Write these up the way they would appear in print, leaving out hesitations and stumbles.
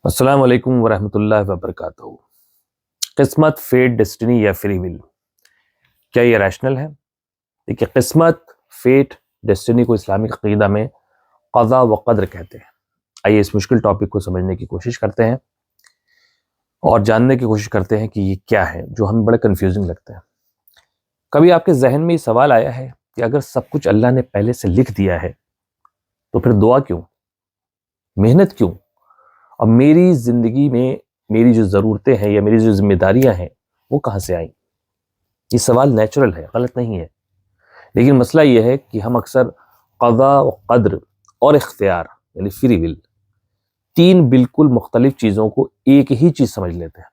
السلام علیکم ورحمۃ اللہ وبرکاتہ۔ قسمت، فیٹ، ڈیسٹنی یا فری ول، کیا یہ ریشنل ہے؟ دیکھیے، قسمت، فیٹ، ڈیسٹنی کو اسلامی عقیدہ میں قضاء و قدر کہتے ہیں۔ آئیے اس مشکل ٹاپک کو سمجھنے کی کوشش کرتے ہیں اور جاننے کی کوشش کرتے ہیں کہ یہ کیا ہے جو ہمیں بڑے کنفیوزنگ لگتا ہے۔ کبھی آپ کے ذہن میں یہ سوال آیا ہے کہ اگر سب کچھ اللہ نے پہلے سے لکھ دیا ہے تو پھر دعا کیوں، محنت کیوں، اب میری زندگی میں میری جو ضرورتیں ہیں یا میری جو ذمہ داریاں ہیں وہ کہاں سے آئیں؟ یہ سوال نیچرل ہے، غلط نہیں ہے، لیکن مسئلہ یہ ہے کہ ہم اکثر قضاء و قدر اور اختیار یعنی فری ول، تین بالکل مختلف چیزوں کو ایک ہی چیز سمجھ لیتے ہیں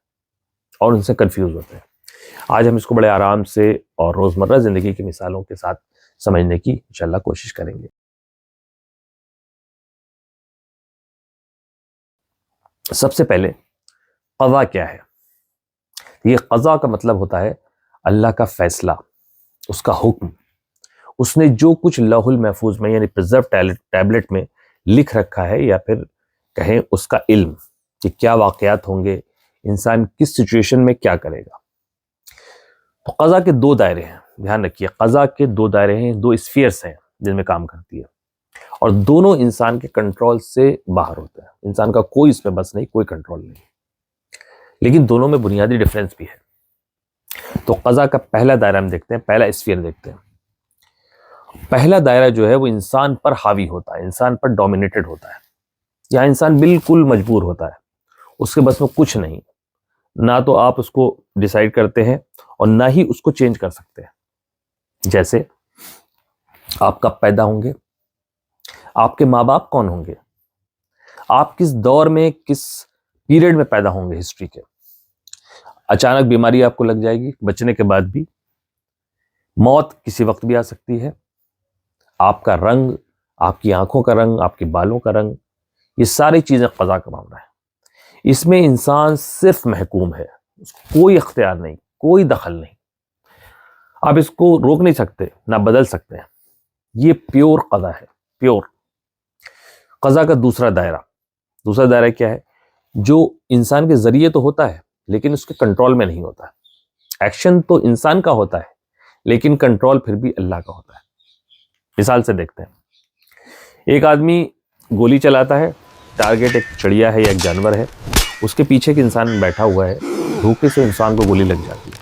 اور ان سے کنفیوز ہوتے ہیں۔ آج ہم اس کو بڑے آرام سے اور روزمرہ زندگی کی مثالوں کے ساتھ سمجھنے کی انشاءاللہ کوشش کریں گے۔ سب سے پہلے قضاء کیا ہے؟ یہ قضاء کا مطلب ہوتا ہے اللہ کا فیصلہ، اس کا حکم، اس نے جو کچھ لوح المحفوظ میں یعنی پرزرو ٹیبلٹ میں لکھ رکھا ہے، یا پھر کہیں اس کا علم کہ کیا واقعات ہوں گے، انسان کس سچویشن میں کیا کرے گا۔ تو قضاء کے دو دائرے ہیں، دھیان رکھیے، قضاء کے دو دائرے ہیں، دو اسفیئرس ہیں جن میں کام کرتی ہے، اور دونوں انسان کے کنٹرول سے باہر ہوتے ہیں۔ انسان کا کوئی اس میں بس نہیں، کوئی کنٹرول نہیں، لیکن دونوں میں بنیادی ڈفرینس بھی ہے۔ تو قضاء کا پہلا دائرہ ہم دیکھتے ہیں، پہلا اسفیئر دیکھتے ہیں۔ پہلا دائرہ جو ہے وہ انسان پر حاوی ہوتا ہے، انسان پر ڈومینیٹڈ ہوتا ہے، یہاں انسان بالکل مجبور ہوتا ہے، اس کے بس میں کچھ نہیں، نہ تو آپ اس کو ڈیسائیڈ کرتے ہیں اور نہ ہی اس کو چینج کر سکتے ہیں۔ جیسے آپ کب پیدا ہوں گے، آپ کے ماں باپ کون ہوں گے، آپ کس دور میں کس پیریڈ میں پیدا ہوں گے ہسٹری کے، اچانک بیماری آپ کو لگ جائے گی، بچنے کے بعد بھی موت کسی وقت بھی آ سکتی ہے، آپ کا رنگ، آپ کی آنکھوں کا رنگ، آپ کے بالوں کا رنگ، یہ ساری چیزیں قضاء کا معاملہ ہے۔ اس میں انسان صرف محکوم ہے، اس کو کوئی اختیار نہیں، کوئی دخل نہیں، آپ اس کو روک نہیں سکتے نہ بدل سکتے ہیں۔ یہ پیور قضاء ہے، پیور قضاء کا دوسرا دائرہ کیا ہے؟ جو انسان کے ذریعے تو ہوتا ہے لیکن اس کے کنٹرول میں نہیں ہوتا ہے۔ ایکشن تو انسان کا ہوتا ہے لیکن کنٹرول پھر بھی اللہ کا ہوتا ہے۔ مثال سے دیکھتے ہیں، ایک آدمی گولی چلاتا ہے، ٹارگیٹ ایک چڑیا ہے یا ایک جانور ہے، اس کے پیچھے ایک انسان بیٹھا ہوا ہے، دھوکے سے انسان کو گولی لگ جاتی ہے،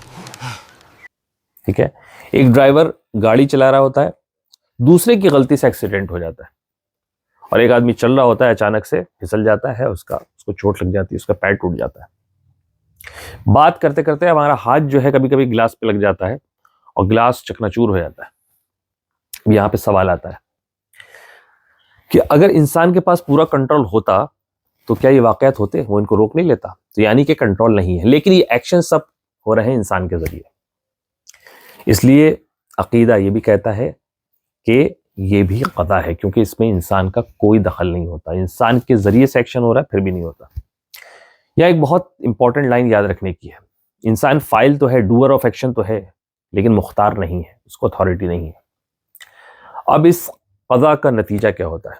ٹھیک ہے۔ ایک ڈرائیور گاڑی چلا رہا ہوتا ہے، دوسرے کی غلطی سے ایکسیڈنٹ ہو جاتا ہے، اور ایک آدمی چل رہا ہوتا ہے، اچانک سے پھسل جاتا ہے، اس کو چوٹ لگ جاتی ہے، اس کا پیر ٹوٹ جاتا ہے۔ بات کرتے کرتے ہمارا ہاتھ جو ہے کبھی کبھی گلاس پہ لگ جاتا ہے اور گلاس چکنا چور ہو جاتا ہے۔ یہاں پہ سوال آتا ہے کہ اگر انسان کے پاس پورا کنٹرول ہوتا تو کیا یہ واقعات ہوتے، وہ ان کو روک نہیں لیتا؟ تو یعنی کہ کنٹرول نہیں ہے، لیکن یہ ایکشن سب ہو رہے ہیں انسان کے ذریعے۔ اس لیے عقیدہ یہ بھی کہتا ہے کہ یہ بھی قضاء ہے، کیونکہ اس میں انسان کا کوئی دخل نہیں ہوتا، انسان کے ذریعے سے ایکشن ہو رہا ہے پھر بھی نہیں ہوتا۔ یہاں ایک بہت امپورٹنٹ لائن یاد رکھنے کی ہے، انسان فاعل تو ہے، ڈوئر آف ایکشن تو ہے، لیکن مختار نہیں ہے، اس کو اتھارٹی نہیں ہے۔ اب اس قضاء کا نتیجہ کیا ہوتا ہے؟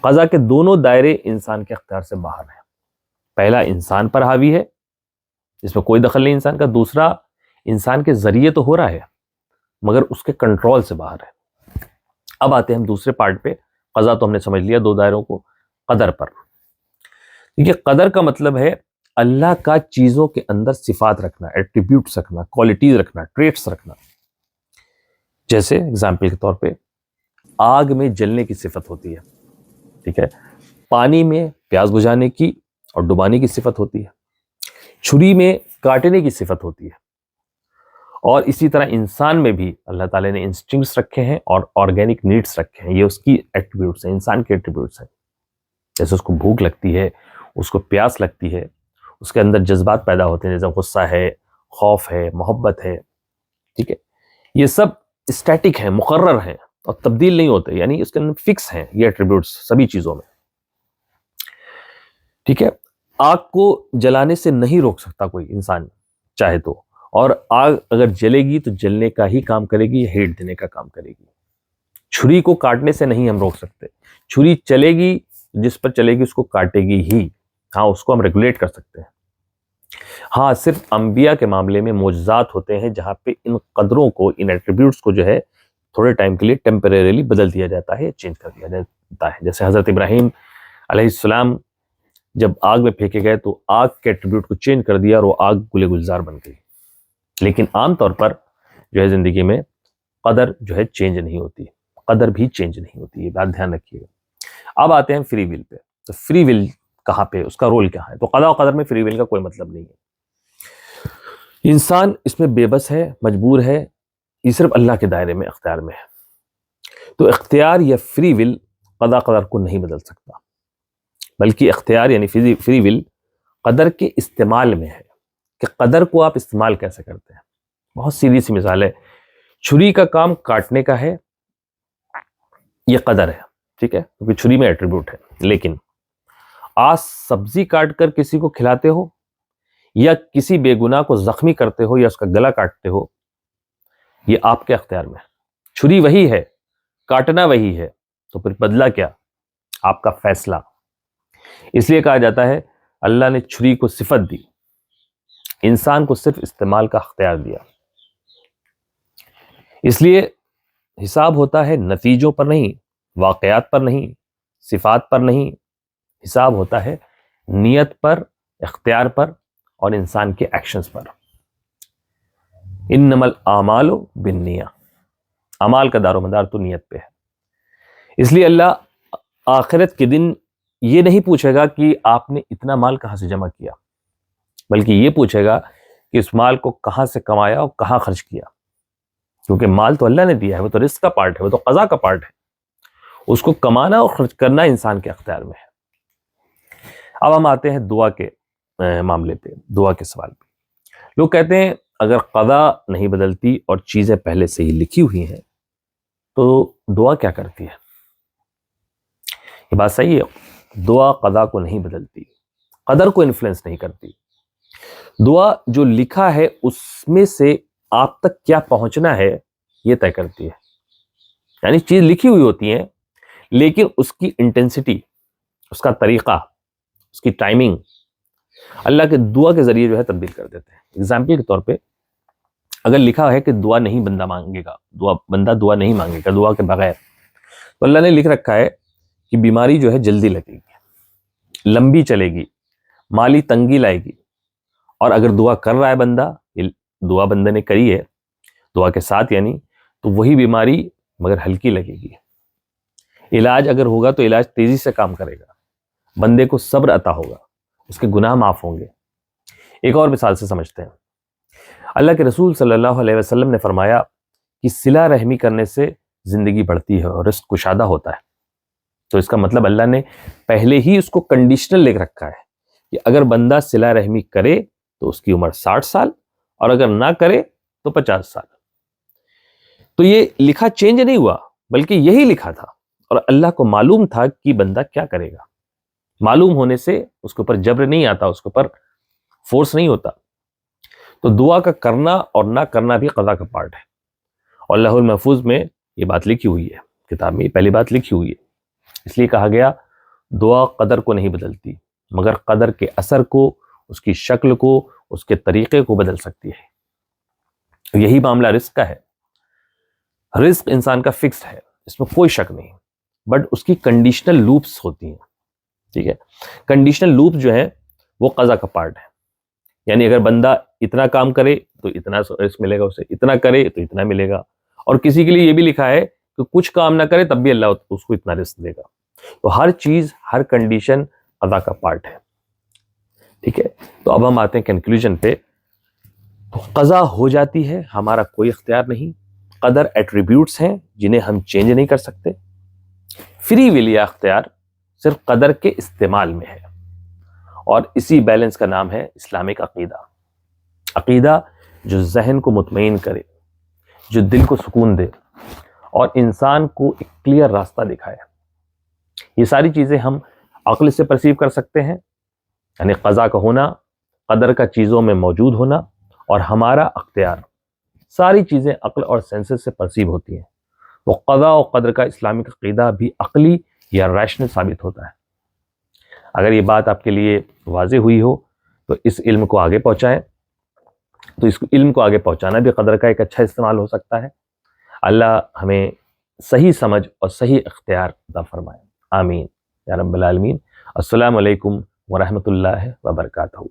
قضاء کے دونوں دائرے انسان کے اختیار سے باہر ہیں۔ پہلا انسان پر حاوی ہے، جس میں کوئی دخل نہیں انسان کا، دوسرا انسان کے ذریعے تو ہو رہا ہے مگر اس کے کنٹرول سے باہر ہے۔ اب آتے ہیں ہم دوسرے پارٹ پہ، قضاء تو ہم نے سمجھ لیا، دو دائروں کو، قدر پر۔ یہ قدر کا مطلب ہے اللہ کا چیزوں کے اندر صفات رکھنا، ایٹریبیوٹس رکھنا، کوالٹیز رکھنا، ٹریٹس رکھنا۔ جیسے اگزامپل کے طور پہ آگ میں جلنے کی صفت ہوتی ہے، ٹھیک ہے، پانی میں پیاس بجھانے کی اور ڈبانے کی صفت ہوتی ہے، چھری میں کاٹنے کی صفت ہوتی ہے، اور اسی طرح انسان میں بھی اللہ تعالیٰ نے انسٹنکٹس رکھے ہیں اور آرگینک نیڈس رکھے ہیں، یہ اس کی ایٹریبیوٹس ہیں، انسان کے ایٹریبیوٹس ہیں۔ جیسے اس کو بھوک لگتی ہے، اس کو پیاس لگتی ہے، اس کے اندر جذبات پیدا ہوتے ہیں، جیسے غصہ ہے، خوف ہے، محبت ہے، ٹھیک ہے، یہ سب اسٹیٹک ہیں، مقرر ہیں اور تبدیل نہیں ہوتے، یعنی اس کے اندر فکس ہیں یہ ایٹریبیوٹس سبھی چیزوں میں، ٹھیک ہے۔ آگ کو جلانے سے نہیں روک سکتا کوئی انسان چاہے تو، اور آگ اگر جلے گی تو جلنے کا ہی کام کرے گی، ہیٹ دینے کا کام کرے گی۔ چھری کو کاٹنے سے نہیں ہم روک سکتے، چھری چلے گی، جس پر چلے گی اس کو کاٹے گی ہی، ہاں اس کو ہم ریگولیٹ کر سکتے ہیں. ہاں صرف انبیاء کے معاملے میں معجزات ہوتے ہیں جہاں پہ ان قدروں کو، ان ایٹریبیوٹس کو جو ہے تھوڑے ٹائم کے لیے ٹیمپریریلی بدل دیا جاتا ہے، چینج کر دیا جاتا ہے. جیسے حضرت ابراہیم علیہ السلام جب آگ میں پھینکے گئے تو آگ کے ایٹریبیوٹ کو چینج کر دیا اور وہ آگ گلے گلزار بن گئی. لیکن عام طور پر جو ہے زندگی میں قدر جو ہے چینج نہیں ہوتی، قدر بھی چینج نہیں ہوتی، یہ بات دھیان رکھیے گا. اب آتے ہیں فری ول پہ. تو فری ول کہاں پہ، اس کا رول کیا ہے؟ تو قضاء و قدر میں فری ول کا کوئی مطلب نہیں ہے. انسان اس میں بے بس ہے، مجبور ہے، یہ صرف اللہ کے دائرے میں اختیار میں ہے. تو اختیار یا فری ول قضاء قدر کو نہیں بدل سکتا، بلکہ اختیار یعنی فری ول قدر کے استعمال میں ہے کہ قدر کو آپ استعمال کیسے کرتے ہیں. بہت سیدھی سی مثال ہے، چھری کا کام کاٹنے کا ہے، یہ قدر ہے، ٹھیک ہے، کیونکہ چھری میں ایٹریبیوٹ ہے. لیکن آج سبزی کاٹ کر کسی کو کھلاتے ہو یا کسی بے گناہ کو زخمی کرتے ہو یا اس کا گلا کاٹتے ہو، یہ آپ کے اختیار میں ہے. چھری وہی ہے، کاٹنا وہی ہے، تو پھر بدلہ کیا؟ آپ کا فیصلہ. اس لیے کہا جاتا ہے اللہ نے چھری کو صفت دی، انسان کو صرف استعمال کا اختیار دیا. اس لیے حساب ہوتا ہے نتیجوں پر نہیں، واقعات پر نہیں، صفات پر نہیں، حساب ہوتا ہے نیت پر، اختیار پر اور انسان کے ایکشنز پر. انما الاعمال بالنیہ، اعمال کا دار و مدار تو نیت پہ ہے. اس لیے اللہ آخرت کے دن یہ نہیں پوچھے گا کہ آپ نے اتنا مال کہاں سے جمع کیا، بلکہ یہ پوچھے گا کہ اس مال کو کہاں سے کمایا اور کہاں خرچ کیا. کیونکہ مال تو اللہ نے دیا ہے، وہ تو رزق کا پارٹ ہے، وہ تو قضا کا پارٹ ہے. اس کو کمانا اور خرچ کرنا انسان کے اختیار میں ہے. اب ہم آتے ہیں دعا کے معاملے پہ، دعا کے سوال پہ. لوگ کہتے ہیں اگر قضا نہیں بدلتی اور چیزیں پہلے سے ہی لکھی ہوئی ہیں تو دعا کیا کرتی ہے؟ یہ بات صحیح ہے، دعا قضا کو نہیں بدلتی، قدر کو انفلوئنس نہیں کرتی. دعا جو لکھا ہے اس میں سے آپ تک کیا پہنچنا ہے یہ طے کرتی ہے. یعنی چیز لکھی ہوئی ہوتی ہے لیکن اس کی انٹینسٹی، اس کا طریقہ، اس کی ٹائمنگ اللہ کے دعا کے ذریعے جو ہے تبدیل کر دیتے ہیں. اگزامپل کے طور پہ اگر لکھا ہے کہ دعا نہیں بندہ مانگے گا، بندہ دعا نہیں مانگے گا دعا کے بغیر، تو اللہ نے لکھ رکھا ہے کہ بیماری جو ہے جلدی لگے گی، لمبی چلے گی، مالی تنگی لائے گی. اور اگر دعا کر رہا ہے بندہ، دعا بندے نے کری ہے دعا کے ساتھ یعنی، تو وہی بیماری مگر ہلکی لگے گی. علاج اگر ہوگا تو علاج تیزی سے کام کرے گا، بندے کو صبر عطا ہوگا، اس کے گناہ معاف ہوں گے. ایک اور مثال سے سمجھتے ہیں. اللہ کے رسول صلی اللہ علیہ وسلم نے فرمایا کہ صلہ رحمی کرنے سے زندگی بڑھتی ہے اور رزق کشادہ ہوتا ہے. تو اس کا مطلب اللہ نے پہلے ہی اس کو کنڈیشنل لکھ رکھا ہے کہ اگر بندہ صلہ رحمی کرے تو اس کی عمر 60 سال اور اگر نہ کرے تو 50 سال. تو یہ لکھا چینج نہیں ہوا بلکہ یہی لکھا تھا، اور اللہ کو معلوم تھا کہ بندہ کیا کرے گا. معلوم ہونے سے اس کے اوپر جبر نہیں آتا، اس کے اوپر فورس نہیں ہوتا. تو دعا کا کرنا اور نہ کرنا بھی قضا کا پارٹ ہے، اور اللہ المحفوظ میں یہ بات لکھی ہوئی ہے، کتاب میں یہ پہلی بات لکھی ہوئی ہے. اس لیے کہا گیا دعا قدر کو نہیں بدلتی مگر قدر کے اثر کو، اس کی شکل کو، اس کے طریقے کو بدل سکتی ہے. یہی معاملہ رزق کا ہے. رزق انسان کا فکسڈ ہے، اس میں کوئی شک نہیں، بٹ اس کی کنڈیشنل لوپس ہوتی ہیں. ٹھیک ہے، کنڈیشنل لوپ جو ہے وہ قضا کا پارٹ ہے. یعنی اگر بندہ اتنا کام کرے تو اتنا رزق ملے گا، اسے اتنا کرے تو اتنا ملے گا. اور کسی کے لیے یہ بھی لکھا ہے کہ کچھ کام نہ کرے تب بھی اللہ اس کو اتنا رزق دے گا. تو ہر چیز، ہر کنڈیشن قضا کا پارٹ ہے. ٹھیک ہے، تو اب ہم آتے ہیں کنکلوژن پہ. تو قضا ہو جاتی ہے، ہمارا کوئی اختیار نہیں. قدر ایٹریبیوٹس ہیں جنہیں ہم چینج نہیں کر سکتے. فری ول یا اختیار صرف قدر کے استعمال میں ہے، اور اسی بیلنس کا نام ہے اسلامک عقیدہ. عقیدہ جو ذہن کو مطمئن کرے، جو دل کو سکون دے اور انسان کو ایک کلیئر راستہ دکھائے. یہ ساری چیزیں ہم عقل سے پرسیو کر سکتے ہیں، یعنی قضا کا ہونا، قدر کا چیزوں میں موجود ہونا اور ہمارا اختیار. ساری چیزیں عقل اور سینسز سے پرسیو ہوتی ہیں. وہ قضا و قدر کا اسلامک عقیدہ بھی عقلی یا ریشنل ثابت ہوتا ہے. اگر یہ بات آپ کے لیے واضح ہوئی ہو تو اس علم کو آگے پہنچائیں، تو اس علم کو آگے پہنچانا بھی قدر کا ایک اچھا استعمال ہو سکتا ہے۔ اللہ ہمیں صحیح سمجھ اور صحیح اختیار عطا فرمائے، آمین یا رب العالمین۔ السلام علیکم ورحمۃ اللہ وبرکاتہ۔